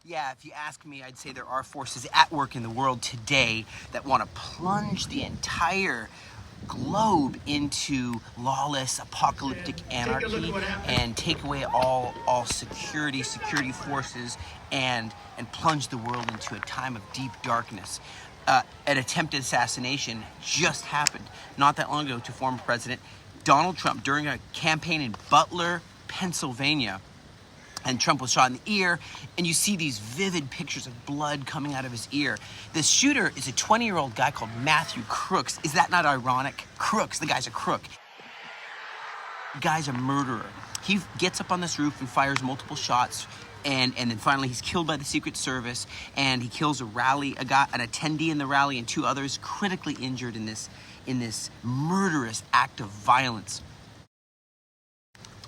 Yeah, if you ask me, I'd say there are forces at work in the world today that want to plunge the entire globe into lawless, apocalyptic anarchy and take away all security forces and plunge the world into a time of deep darkness. An attempted assassination just happened not that long ago to former President Donald Trump during a campaign in Butler, Pennsylvania. And Trump was shot in the ear, and you see these vivid pictures of blood coming out of his ear. The shooter is a 20-year-old guy called Matthew Crooks. Is that not ironic? Crooks, the guy's a crook. The guy's a murderer. He gets up on this roof and fires multiple shots, and then finally he's killed by the Secret Service, and he kills an attendee in the rally, and 2 others critically injured in this murderous act of violence.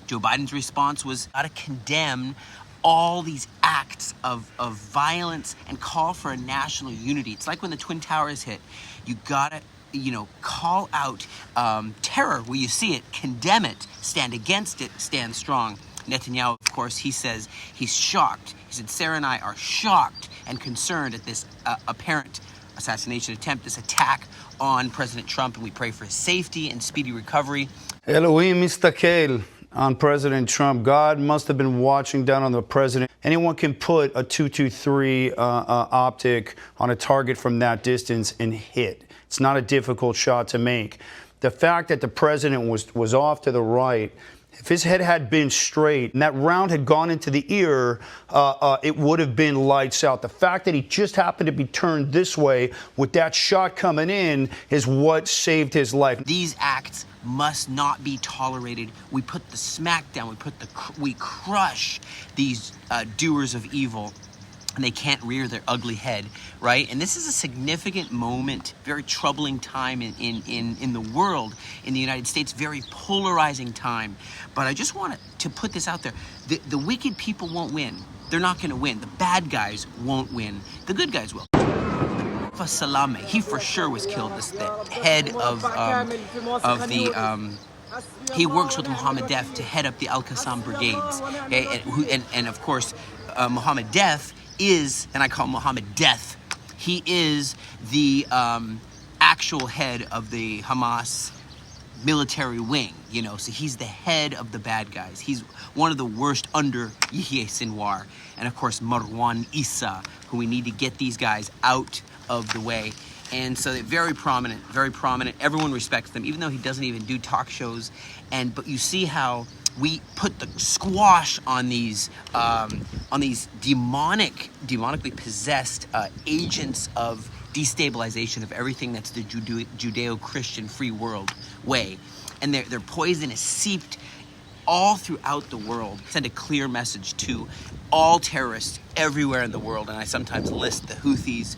Joe Biden's response was to condemn all these acts of violence and call for a national unity. It's like when the Twin Towers hit. You gotta, call out terror where you see it, condemn it, stand against it, stand strong. Netanyahu, of course, he says he's shocked. He said, Sarah and I are shocked and concerned at this apparent assassination attempt, this attack on President Trump, and we pray for his safety and speedy recovery. Elohim mistakel on President Trump. God must have been watching down on the president. Anyone can put a 223 optic on a target from that distance and hit. It's not a difficult shot to make. The fact that the president was off to the right, if his head had been straight and that round had gone into the ear, it would have been lights out. The fact that he just happened to be turned this way with that shot coming in is what saved his life. These acts must not be tolerated. We put the smack down. We crush these doers of evil, and they can't rear their ugly head, right? And this is a significant moment, very troubling time in the world, in the United States, very polarizing time. But I just want to put this out there. The wicked people won't win. They're not going to win. The bad guys won't win. The good guys will. Salame, he for sure was killed. The head of he works with Mohammed Def to head up the Al-Qassam brigades. Okay? And of course, Mohammed Def is, and I call him Mohammed Death, he is the actual head of the Hamas military wing, so he's the head of the bad guys. He's one of the worst under Yahya Sinwar. And of course, Marwan Issa, who we need to get these guys out of the way. And so they're very prominent. Everyone respects them, even though he doesn't even do talk shows. But you see how we put the squash on these demonically possessed agents of destabilization of everything that's the Judeo-Christian free world way. And their poison is seeped all throughout the world. Send a clear message to all terrorists everywhere in the world, and I sometimes list the Houthis,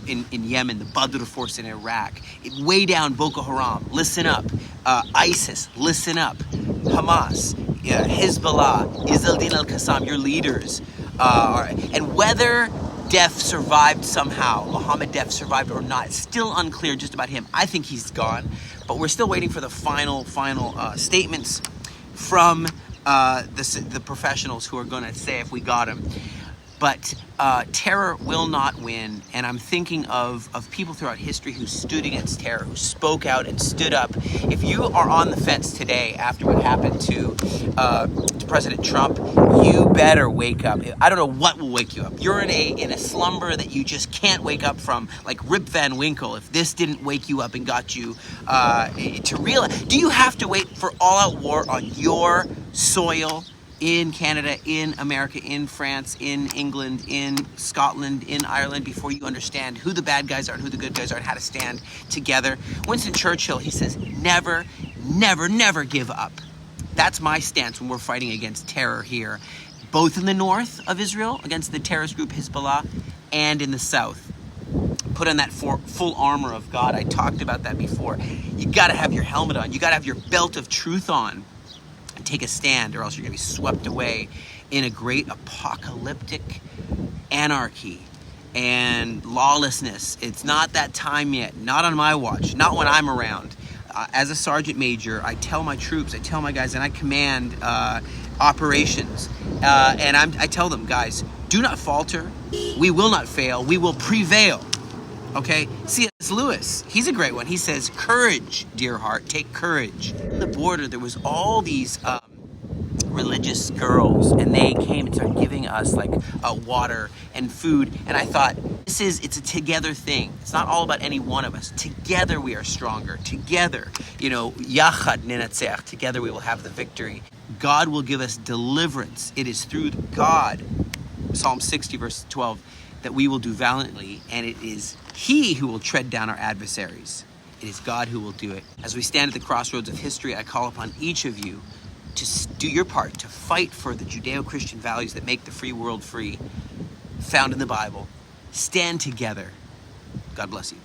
in Yemen, the Badr force in Iraq, way down Boko Haram, listen up, ISIS, listen up, Hamas, Hezbollah, Izzeldin al-Qassam, your leaders, and whether Def survived somehow, Mohammed Def survived or not, it's still unclear just about him. I think he's gone, but we're still waiting for the final statements from the professionals who are going to say if we got him. But terror will not win, and I'm thinking of people throughout history who stood against terror, who spoke out and stood up. If you are on the fence today after what happened to President Trump, you better wake up. I don't know what will wake you up. You're in a slumber that you just can't wake up from, like Rip Van Winkle. If this didn't wake you up and got you to realize, do you have to wait for all-out war on your soil? In Canada, in America, in France, in England, in Scotland, in Ireland, before you understand who the bad guys are and who the good guys are and how to stand together. Winston Churchill, he says, never, never, never give up. That's my stance when we're fighting against terror here, both in the north of Israel, against the terrorist group Hezbollah, and in the south. Put on that full armor of God. I talked about that before. You gotta have your helmet on. You gotta have your belt of truth on. Take a stand, or else you're going to be swept away in a great apocalyptic anarchy and lawlessness. It's not that time yet, not on my watch, not when I'm around. As a sergeant major, I tell my troops, I tell my guys, and I command operations, and I tell them, guys, Do not falter. We will not fail. We will prevail. Okay? C.S. Lewis, he's a great one. He says, courage, dear heart, take courage. On the border, there was all these religious girls, and they came and started giving us like water and food. And I thought, it's a together thing. It's not all about any one of us. Together we are stronger. Together, yachad ninatzeach. Together we will have the victory. God will give us deliverance. It is through God, Psalm 60 verse 12, that we will do valiantly, and it is He who will tread down our adversaries. It is God who will do it. As we stand at the crossroads of history, I call upon each of you to do your part, to fight for the Judeo-Christian values that make the free world free, found in the Bible. Stand together. God bless you.